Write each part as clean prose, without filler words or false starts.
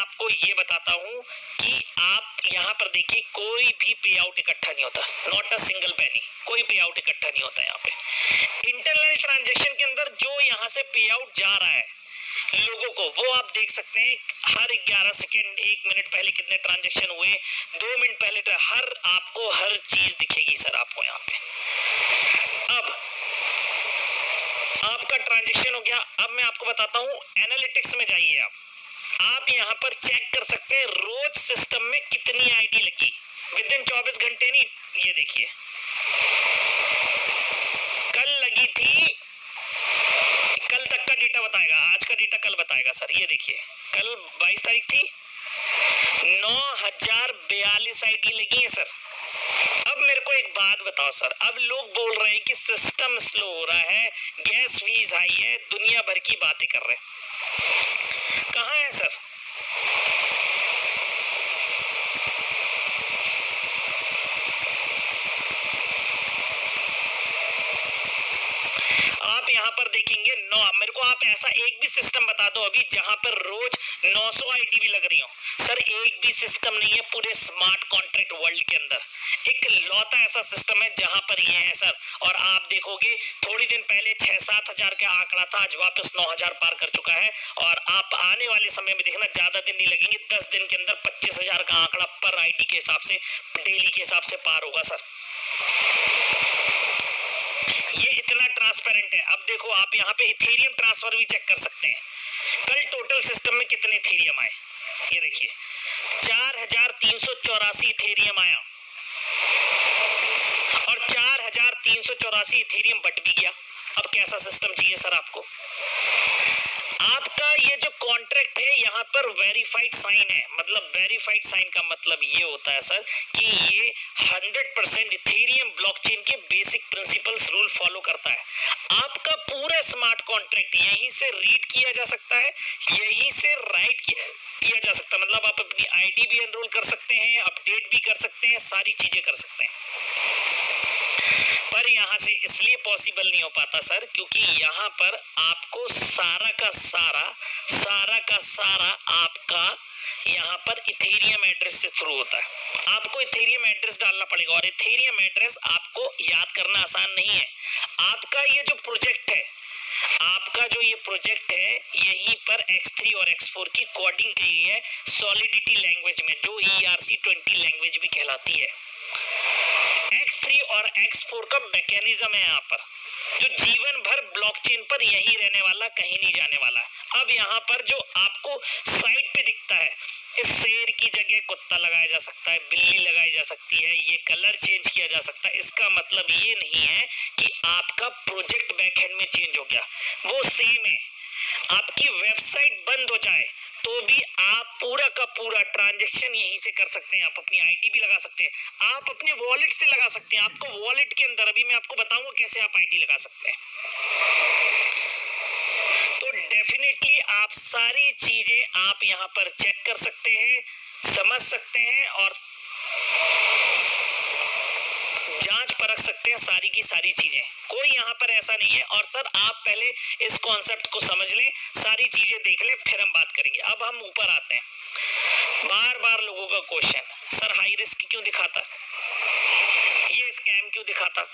आपको ये बताता हूं कि आप यहाँ पर देखिए कोई भी पे आउट इकट्ठा नहीं होता, नॉट अ सिंगल पेनी, कोई पे आउट इकट्ठा नहीं होता। यहाँ पे इंटरनल ट्रांजैक्शन के अंदर जो यहाँ से पे आउट जा रहा है लोगों को, वो आप देख सकते हैं हर 11 सेकेंड 1 मिनट पहले कितने ट्रांजैक्शन हुए, 2 मिनट पहले, आपको हर चीज दिखेगी सर आपको यहाँ पे। अब आपका ट्रांजैक्शन हो गया। अब मैं आपको बताता हूँ, एनालिटिक्स में जाइए आप यहाँ पर चेक कर सकते हैं रोज सिस्टम में कितनी आईडी लगी विद इन 24 घंटे। नहीं, ये देखिए कल लगी थी, कल तक का डेटा बताएगा, आज का डेटा कल बताएगा सर। ये देखिए कल 22 तारीख थी, 9042 आईडी लगी है सर। अब मेरे को एक बात बताओ सर, अब लोग बोल रहे हैं कि सिस्टम स्लो हो रहा है, गैस फीस हाई है, दुनिया भर की बातें कर रहे हैं, कहाँ है सर? आप यहाँ पर देखेंगे मेरे को आप ऐसा एक भी सिस्टम बता दो अभी जहां पर रोज 900 आईडी भी लग रही हो। सर एक भी सिस्टम नहीं है पूरे स्मार्ट कॉन्ट्रैक्ट वर्ल्ड के अंदर, एक लौता ऐसा सिस्टम है जहां पर ये है सर। और आप देखोगे थोड़ी दिन पहले 6-7 हजार का आंकड़ा था, आज वापस 9000 पार कर चुका है। और आप आने वाले समय में देखना ज्यादा दिन नहीं लगेंगे, 10 दिन के अंदर 25,000 का आंकड़ा पर आईडी के हिसाब से, डेली के हिसाब से पार होगा सर। ये इतना ट्रांसपेरेंट है। अब देखो आप यहाँ पे इथेरियम ट्रांसफर भी चेक कर सकते हैं, कल टोटल सिस्टम में कितने इथेरियम आए, ये देखिए 4384 इथेरियम आया और 4384 इथेरियम बट भी गया। अब कैसा सिस्टम चाहिए सर आपको? आपका ये जो कॉन्ट्रैक्ट है यहाँ पर वेरीफाइड साइन है, मतलब वेरीफाइड साइन का मतलब ये होता है सर कि ये 100% इथेरियम ब्लॉकचेन के बेसिक प्रिंसिपल्स रूल फॉलो करता है। आपका पूरा स्मार्ट कॉन्ट्रैक्ट यहीं से रीड किया जा सकता है, यहीं से राइट किया जा सकता है, मतलब आप अपनी आईडी भी एनरोल कर सकते हैं, अपडेट भी कर सकते हैं, सारी चीजें कर सकते हैं। पर यहाँ से इसलिए पॉसिबल नहीं हो पाता सर क्योंकि यहाँ पर आपको सारा का सारा आपका यहाँ पर इथेरियम एड्रेस से शुरू होता है। आपको इथेरियम एड्रेस डालना पड़ेगा और इथेरियम एड्रेस आपको याद करना आसान नहीं है। आपका ये जो प्रोजेक्ट है, आपका जो ये प्रोजेक्ट है यहीं पर X3 और X4 की कोडिंग की है सॉलिडिटी लैंग्वेज में, जो ERC20 लैंग्वेज भी कहलाती है। X3 और X4 का मैकेनिज्म है यहाँ पर जो जीवन भर ब्लॉकचेन पर यही रहने वाला, कहीं नहीं जाने वाला। अब यहाँ पर जो आपको साइड पे दिखता है, इस शेर की जगह कुत्ता लगाया जा सकता है, बिल्ली लगाई जा सकती है, ये कलर चेंज किया जा सकता है। इसका मतलब ये नहीं है कि आपका प्रोजेक्ट बैकएंड में चेंज हो गया, वो सेम है। आपकी वेबसाइट बंद हो जाए तो भी आप पूरा का पूरा ट्रांजैक्शन यहीं से कर सकते हैं। आप अपनी आईडी भी लगा सकते हैं, आप अपने वॉलेट से लगा सकते हैं। आपको वॉलेट के अंदर अभी मैं आपको बताऊंगा कैसे आप आईडी लगा सकते हैं। तो डेफिनेटली आप सारी चीजें आप यहाँ पर चेक कर सकते हैं, समझ सकते हैं और जांच परख सकते हैं सारी की सारी चीजें। कोई यहाँ पर ऐसा नहीं है। और सर आप पहले इस कॉन्सेप्ट को समझ लें, सारी चीजें देख लें, फिर हम बात करेंगे। अब हम ऊपर आते हैं। बार बार लोगों का क्वेश्चन, सर हाई रिस्क क्यों दिखाता, ये स्कैम क्यों दिखाता?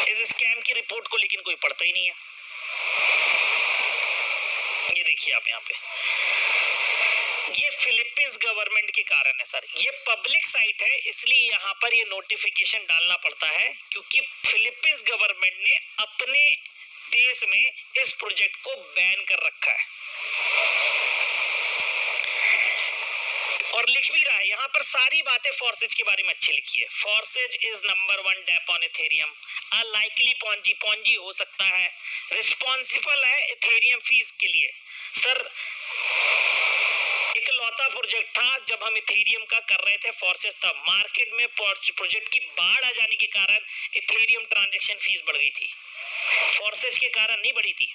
इस स्कैम की रिपोर्ट को लेकिन कोई पढ़ता ही नहीं है। ये देखिए आप यहाँ पे, ये फिलीपींस गवर्नमेंट के कारण है सर। ये पब्लिक साइट है इसलिए यहाँ पर ये नोटिफिकेशन डालना पड़ता है क्योंकि फिलीपींस गवर्नमेंट ने अपने देश में इस प्रोजेक्ट को बैन कर रखा है और लिख भी रहा है यहाँ पर सारी बातें फॉर्सेज के बारे में अच्छी लिखी है। Forsage is number 1 dapp on Ethereum, a likely Ponzi हो सकता है, रिस्पॉन्सिबल है इथेरियम फीस के लिए। सर एक लौता प्रोजेक्ट था जब हम इथेरियम का कर रहे थे, फॉर्सेस था। मार्केट में प्रोजेक्ट की बाढ़ आ जाने के कारण इथेरियम ट्रांजैक्शन फीस बढ़ गई थी, फॉर्सेज के कारण नहीं बढ़ी थी।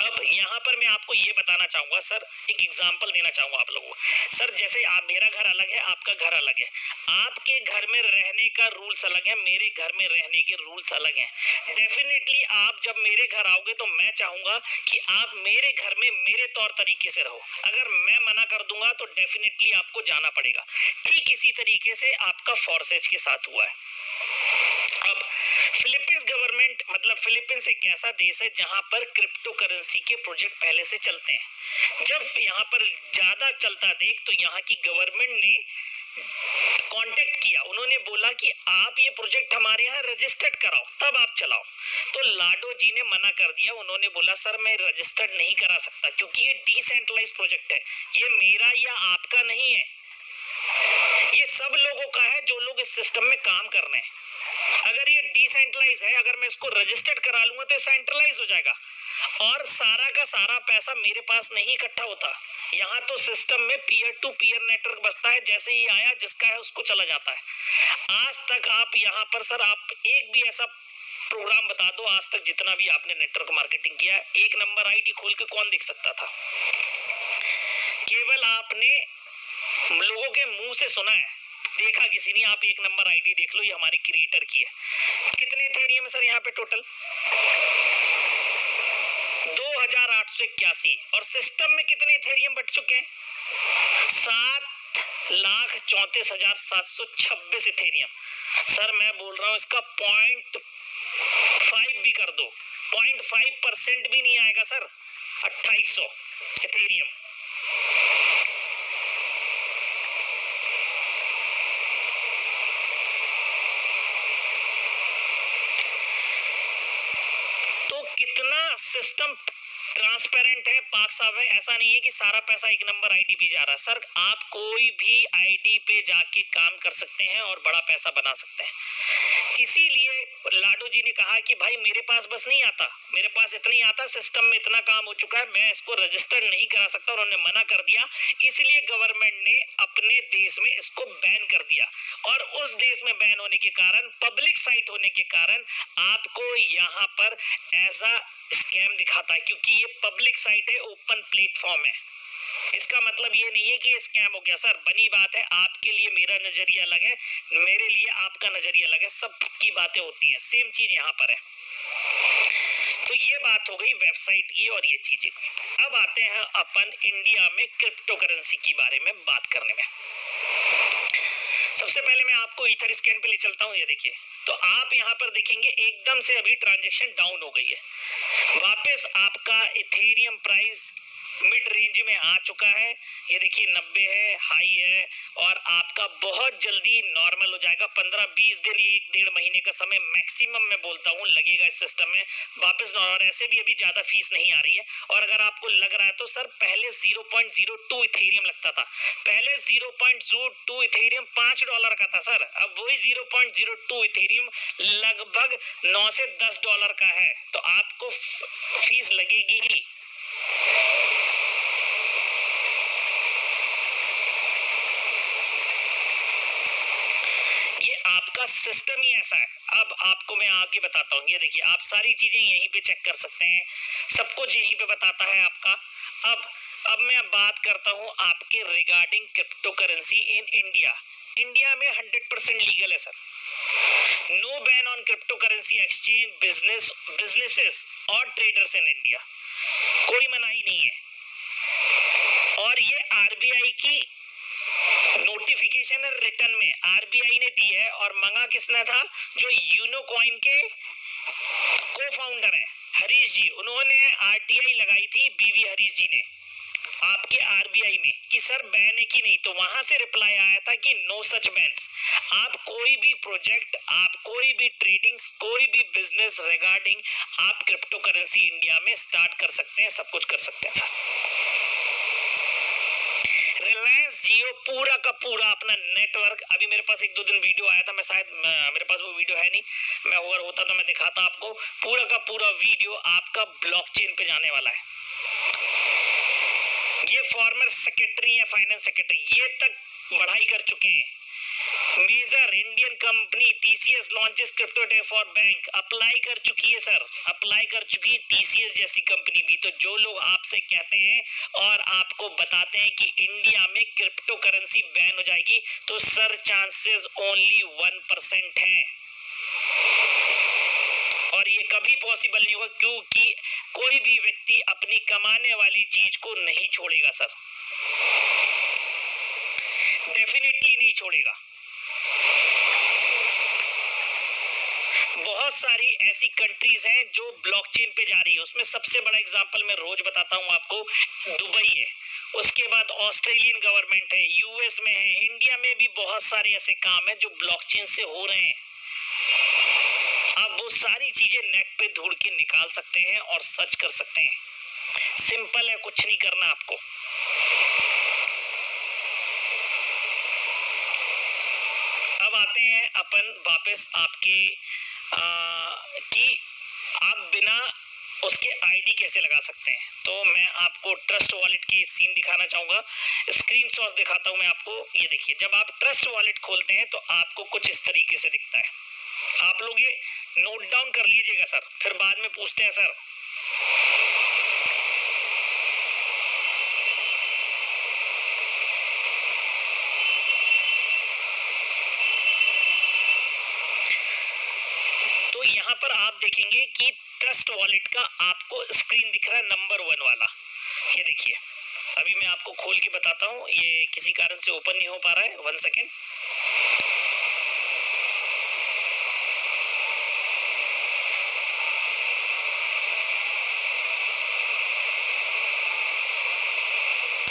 अब अब यहाँ पर मैं आपको ये बताना चाहूंगा सर, एक एग्जांपल देना चाहूंगा आप लोगों को। सर जैसे आप, मेरा घर अलग है, आपका घर अलग है, आपके घर में रहने का रूल्स अलग है, मेरे घर में रहने के रूल्स अलग हैं। डेफिनेटली आप जब मेरे घर आओगे तो मैं चाहूंगा कि आप मेरे घर में मेरे तौर तरीके से रहो। अगर मैं मना कर दूंगा तो डेफिनेटली आपको जाना पड़ेगा। ठीक इसी तरीके से आपका फॉर्सेज के साथ हुआ है। अब फिलीपींस गवर्नमेंट, मतलब फिलीपींस एक ऐसा देश है जहां पर क्रिप्टो करेंसी के प्रोजेक्ट पहले से चलते हैं। जब यहाँ पर ज्यादा चलता देख तो यहाँ की गवर्नमेंट ने कांटेक्ट किया, उन्होंने बोला कि आप ये प्रोजेक्ट हमारे यहाँ रजिस्टर्ड कराओ तब आप चलाओ। तो लाडो जी ने मना कर दिया, उन्होंने बोला सर मैं रजिस्टर्ड नहीं करा सकता क्योंकि ये डिसेंट्रलाइज प्रोजेक्ट है, ये मेरा या आपका नहीं है, ये सब लोगों का है जो लोग इस सिस्टम में काम कर रहे हैं। अगर ये डिसेंट्रलाइज है, अगर मैं इसको रजिस्टर्ड करा लूंगा तो सेंट्रलाइज हो जाएगा और सारा का सारा पैसा मेरे पास नहीं इकट्ठा होता। यहाँ तो सिस्टम में पीयर टू पीयर नेटवर्क बसता है, जैसे ही आया जिसका है उसको चला जाता है। आज तक आप यहाँ पर सर आप एक भी ऐसा प्रोग्राम बता दो, आज तक जितना भी आपने नेटवर्क मार्केटिंग किया, एक नंबर आईडी खोल के कौन देख सकता था? केवल आपने लोगों के मुंह से सुना है, देखा किसी ने। आप एक नंबर आईडी देख लो, ये हमारे क्रिएटर की है। कितने इथेरियम है सर यहाँ पे टोटल? 2881। और सिस्टम में कितने इथेरियम बट चुके हैं? 7,34,726 इथेरियम। सर मैं बोल रहा हूँ इसका 0.5 भी कर दो, 0.5% भी नहीं आएगा सर, 2800 इथेरियम। तो कितना सिस्टम ट्रांसपेरेंट है, पाक साहब है। ऐसा नहीं है कि सारा पैसा एक नंबर आईडी पे जा रहा है सर, आप कोई भी आईडी पे जाके काम कर सकते हैं और बड़ा पैसा बना सकते हैं। इसीलिए लाडो जी ने कहा कि भाई मेरे पास बस नहीं आता, मेरे पास इतना ही आता, सिस्टम में इतना काम हो चुका है, मैं इसको रजिस्टर नहीं करा सकता। उन्होंने मना कर दिया, इसलिए गवर्नमेंट ने अपने देश में इसको बैन कर दिया। और उस देश में बैन होने के कारण, पब्लिक साइट होने के कारण आपको यहाँ पर ऐसा स्कैम दिखाता है, क्योंकि ये पब्लिक साइट है, ओपन प्लेटफॉर्म है। इसका मतलब ये नहीं है कि ये स्कैम हो गया सर, बनी बात है। आपके लिए मेरा नजरिया अलग है, मेरे लिए आपका नजरिया अलग है, सबकी बातें होती हैं, सेम चीज यहाँ पर है। तो ये बात हो गई वेबसाइट की और ये चीजें। अब आते हैं अपन इंडिया में क्रिप्टो करेंसी के बारे में बात करने में। सबसे पहले मैं आपको ईथर स्कैन पे ले चलता हूँ। ये देखिए, तो आप यहाँ पर देखेंगे एकदम से अभी ट्रांजैक्शन डाउन हो गई है, वापस आपका इथेरियम प्राइस मिड रेंज में आ चुका है। ये देखिए 90 है, हाई है, और आपका बहुत जल्दी नॉर्मल हो जाएगा। 15-20 दिन, 1-1.5 महीने का समय मैक्सिमम मैं बोलता हूँ लगेगा इस सिस्टम में वापस। और ऐसे भी अभी ज्यादा फीस नहीं आ रही है। और अगर आपको लग रहा है तो सर पहले 0.02 इथेरियम लगता था, पहले 0.02 इथेरियम $5 का था सर, अब वही 0.02 इथेरियम लगभग 9 से 10 डॉलर का है। तो आपको फीस लगेगी ही। ये आपका सिस्टम ही ऐसा है। अब आपको मैं आगे बताता हूँ। ये देखिए, आप सारी चीजें यहीं पे चेक कर सकते हैं, सब कुछ यहीं पे बताता है आपका। अब मैं बात करता हूँ आपके regarding crypto currency in India. India में 100% लीगल है sir. No ban on crypto currency exchange businesses और ट्रेडर्स इन इंडिया, कोई मनाही नहीं है। और ये आरबीआई की नोटिफिकेशन रिटर्न में आरबीआई ने दी है। और मंगा किसने था? जो यूनो कॉइन के को फाउंडर है हरीश जी, उन्होंने आरटीआई लगाई थी, बीवी हरीश जी ने आपके आरबीआई में कि सर बैन है कि नहीं। तो वहां से रिप्लाई आया था कि नो सच बैन्स। आप कोई भी प्रोजेक्ट, आप कोई भी ट्रेडिंग, कोई भी बिजनेस रिगार्डिंग आप क्रिप्टो करेंसी इंडिया में स्टार्ट कर सकते हैं, सब कुछ कर सकते हैं सर। रिलायंस जियो पूरा का पूरा अपना नेटवर्क, अभी मेरे पास 1-2 दिन वीडियो आया था, मैं शायद मेरे पास वो वीडियो है नहीं, मैं अगर होता तो मैं दिखाता आपको। पूरा का पूरा वीडियो आपका ब्लॉकचेन पे जाने वाला है। ये फॉर्मर सेक्रेटरी है, फाइनेंस सेक्रेटरी, ये तक बढ़ाई कर चुके हैं major Indian company TCS launches crypto day for bank. Apply कर चुकी है सर, अप्लाई कर चुकी है टीसीएस जैसी कंपनी भी। तो जो लोग आपसे कहते हैं और आपको बताते हैं कि इंडिया में क्रिप्टो करेंसी बैन हो जाएगी, तो सर चांसेस ओनली 1% हैं, और ये कभी पॉसिबल नहीं होगा, क्योंकि कोई भी व्यक्ति अपनी कमाने वाली चीज को नहीं छोड़ेगा सर, डेफिनेटली नहीं छोड़ेगा। बहुत सारी ऐसी कंट्रीज हैं जो ब्लॉकचेन पे जा रही है, उसमें सबसे बड़ा एग्जांपल मैं रोज बताता हूं आपको, दुबई है, उसके बाद ऑस्ट्रेलियन गवर्नमेंट है, यूएस में है, इंडिया में भी बहुत सारे ऐसे काम हैं जो ब्लॉकचेन से हो रहे हैं। आप वो सारी चीजें नेट पे ढूंढ के निकाल सकते हैं और सर्च कर सकते हैं, सिंपल है, कुछ नहीं करना आपको। अब आते हैं अपन वापस आपके कि आप बिना उसके आईडी कैसे लगा सकते हैं। तो मैं आपको ट्रस्ट वॉलेट की सीन दिखाना चाहूंगा, स्क्रीनशॉट दिखाता हूं मैं आपको। ये देखिए, जब आप ट्रस्ट वॉलेट खोलते हैं तो आपको कुछ इस तरीके से दिखता है। आप लोग ये नोट डाउन कर लीजिएगा सर, फिर बाद में पूछते हैं सर। तो यहाँ पर आप देखेंगे कि ट्रस्ट वॉलेट का आपको स्क्रीन दिख रहा है नंबर 1 वाला। ये देखिए, अभी मैं आपको खोल के बताता हूँ, ये किसी कारण से ओपन नहीं हो पा रहा है, 1 सेकेंड।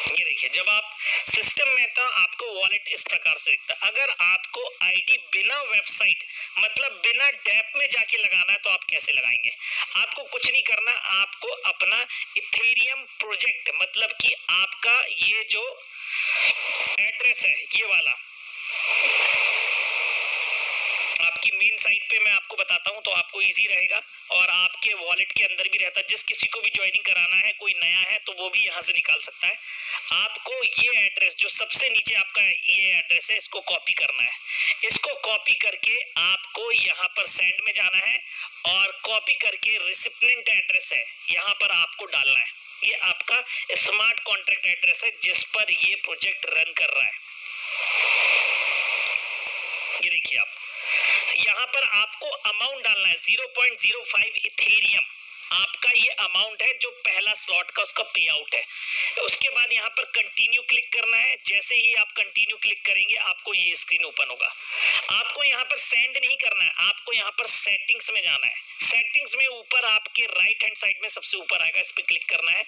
ये देखिए, जब आप सिस्टम में था आपको वॉलेट इस प्रकार से दिखता है। अगर आपको आईडी बिना वेबसाइट मतलब बिना डैप में जाके लगाना है तो आप कैसे लगाएंगे? आपको कुछ नहीं करना, आपको अपना इथेरियम प्रोजेक्ट मतलब कि आपका ये जो एड्रेस है ये वाला आपकी मेन साइट पे मैं आपको बताता हूं तो आपको इजी रहेगा, और आपके वॉलेट के अंदर भी रहता है। जिस किसी को भी ज्वाइनिंग कराना है, कोई नया है तो वो भी यहाँ से निकाल सकता है। आपको ये एड्रेस जो सबसे नीचे आपका ये एड्रेस है, इसको कॉपी करना है। इसको कॉपी करके आपको यहाँ पर सेंड में जाना है, और कॉपी करके रिसिप्टेंट एड्रेस है यहाँ पर आपको डालना है। ये आपका स्मार्ट कॉन्ट्रैक्ट एड्रेस है जिस पर ये प्रोजेक्ट रन कर रहा है। ये देखिए, आप यहाँ पर आपको अमाउंट डालना है 0.05 इथेरियम। आपका ये अमाउंट है जो पहला स्लॉट का उसका पे आउट है। उसके बाद यहाँ पर कंटिन्यू क्लिक करना है। जैसे ही आप कंटिन्यू क्लिक करेंगे आपको ये स्क्रीन ओपन होगा। आपको यहाँ पर सेंड नहीं करना है, आपको यहाँ पर सेटिंग्स में जाना है। सेटिंग्स में ऊपर आपके राइट हैंड साइड में सबसे ऊपर आएगा, इस पर क्लिक करना है।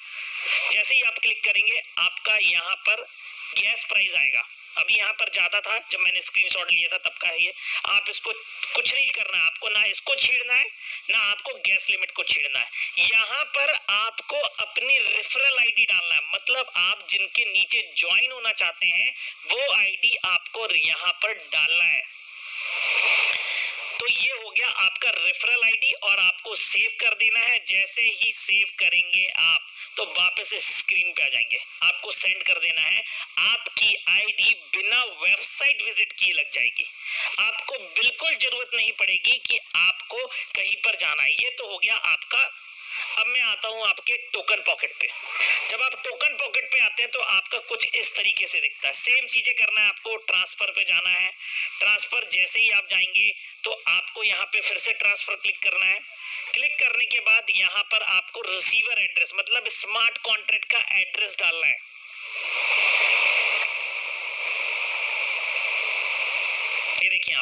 जैसे ही आप क्लिक करेंगे आपका यहाँ पर गैस प्राइस आएगा। अभी यहाँ पर ज्यादा था जब मैंने स्क्रीनशॉट लिया था तब का है ये। आप इसको कुछ नहीं करना है, आपको ना इसको छेड़ना है ना आपको गैस लिमिट को छेड़ना है। यहाँ पर आपको अपनी रेफरल आईडी डालना है, मतलब आप जिनके नीचे ज्वाइन होना चाहते हैं वो आईडी आपको यहाँ पर डालना है। तो ये हो गया आपका रेफरल आईडी, और आपको सेव कर देना है। जैसे ही सेव करेंगे आप तो वापस इस स्क्रीन पे आ जाएंगे। आपको सेंड कर देना है, आपकी आईडी बिना वेबसाइट विजिट किए लग जाएगी। आपको बिल्कुल जरूरत नहीं पड़ेगी कि आपको कहीं पर जाना है। ये तो हो गया आपका। अब मैं आता हूं आपके टोकन पॉकेट पे। जब आप टोकन पॉकेट पे आते हैं तो आपका कुछ इस तरीके से दिखता है। सेम चीजें करना है आपको, ट्रांसफर पे जाना है। ट्रांसफर जैसे ही आप जाएंगे तो आपको यहाँ पे फिर से ट्रांसफर क्लिक करना है। क्लिक करने के बाद यहाँ पर आपको रिसीवर एड्रेस मतलब स्मार्ट कॉन्ट्रैक्ट का एड्रेस डालना है। ये देखिए,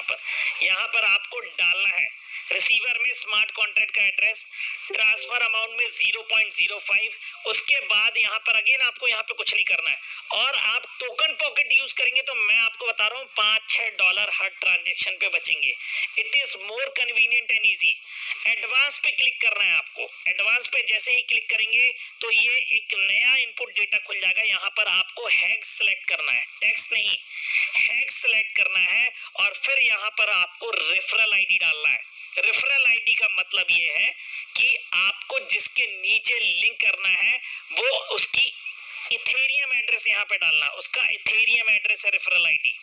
यहाँ पर आपको डालना है रिसीवर में स्मार्ट कॉन्ट्रैक्ट का एड्रेस, ट्रांसफर अमाउंट में 0.05। उसके बाद यहाँ पर अगेन आपको यहाँ पे कुछ नहीं करना है, और आप टोकन पॉकेट यूज करेंगे तो मैं आपको बता रहा हूँ $5-6 हर ट्रांजेक्शन पे बचेंगे। It is more convenient and easy. Advance पे क्लिक करना है आपको। एडवांस पे जैसे ही क्लिक करेंगे तो ये एक नया इनपुट डेटा खुल जाएगा। यहाँ पर आपको हैश सेलेक्ट करना है, टेक्स्ट नहीं, हैश सेलेक्ट करना है, और फिर यहाँ पर आपको रेफरल आईडी डालना है। रेफरल आईडी का मतलब ये है कि आपको जिसके नीचे लिंक करना है वो उसकी इथेरियम एड्रेस यहाँ पे डालना, उसका इथेरियम एड्रेस है रेफरल आईडी।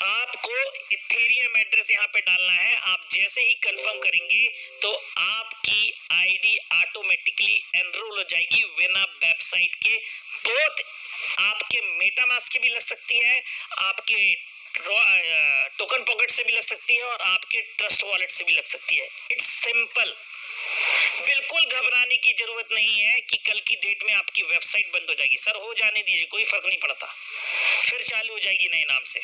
आपको इथेरियम एड्रेस यहाँ पे डालना है। आप जैसे ही कंफर्म करेंगे तो आपकी आईडी ऑटोमेटिकली एनरोल हो जाएगी विना वेबसाइट के। बोथ आपके मेटामास्क की भी लग सकती है, आपके टोकन पॉकेट से भी लग सकती है और आपके ट्रस्ट वॉलेट से भी लग सकती है। It's simple. बिल्कुल घबराने की जरूरत नहीं है कि कल की डेट में आपकी वेबसाइट बंद हो जाएगी। सर हो जाने दीजिए, कोई फर्क नहीं पड़ता, फिर चालू हो जाएगी नए नाम से।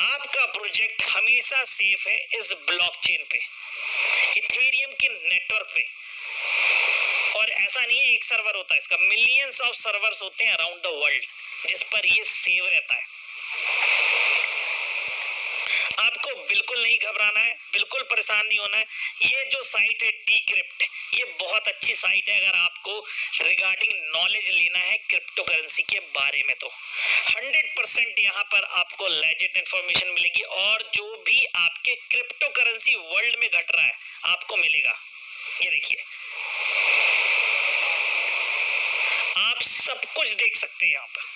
आपका प्रोजेक्ट हमेशा सेफ है इस ब्लॉकचेन पे, इथेरियम के नेटवर्क पे। और ऐसा नहीं है एक सर्वर होता है, इसका मिलियंस ऑफ सर्वर्स होते हैं अराउंड द वर्ल्ड जिस पर ये सेव रहता है। आपको बिल्कुल नहीं घबराना है, बिल्कुल परेशान नहीं होना है। ये जो साइट है डीक्रिप्ट, ये बहुत अच्छी साइट है अगर आपको रिगार्डिंग नॉलेज लेना है क्रिप्टो करेंसी के बारे में। तो 100% यहाँ पर आपको लेजिट इंफॉर्मेशन मिलेगी और जो भी आपके क्रिप्टो करेंसी वर्ल्ड में घट रहा है आपको मिलेगा। ये देखिए, आप सब कुछ देख सकते हैं यहाँ पर।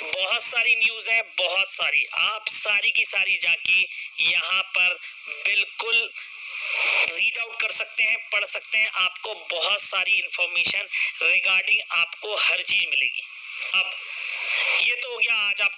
बहुत सारी न्यूज है, बहुत सारी, आप सारी की सारी जाके यहाँ पर बिल्कुल रीड आउट कर सकते हैं, पढ़ सकते हैं। आपको बहुत सारी इंफॉर्मेशन रिगार्डिंग आपको हर चीज मिलेगी। अब ये तो हो गया आज आप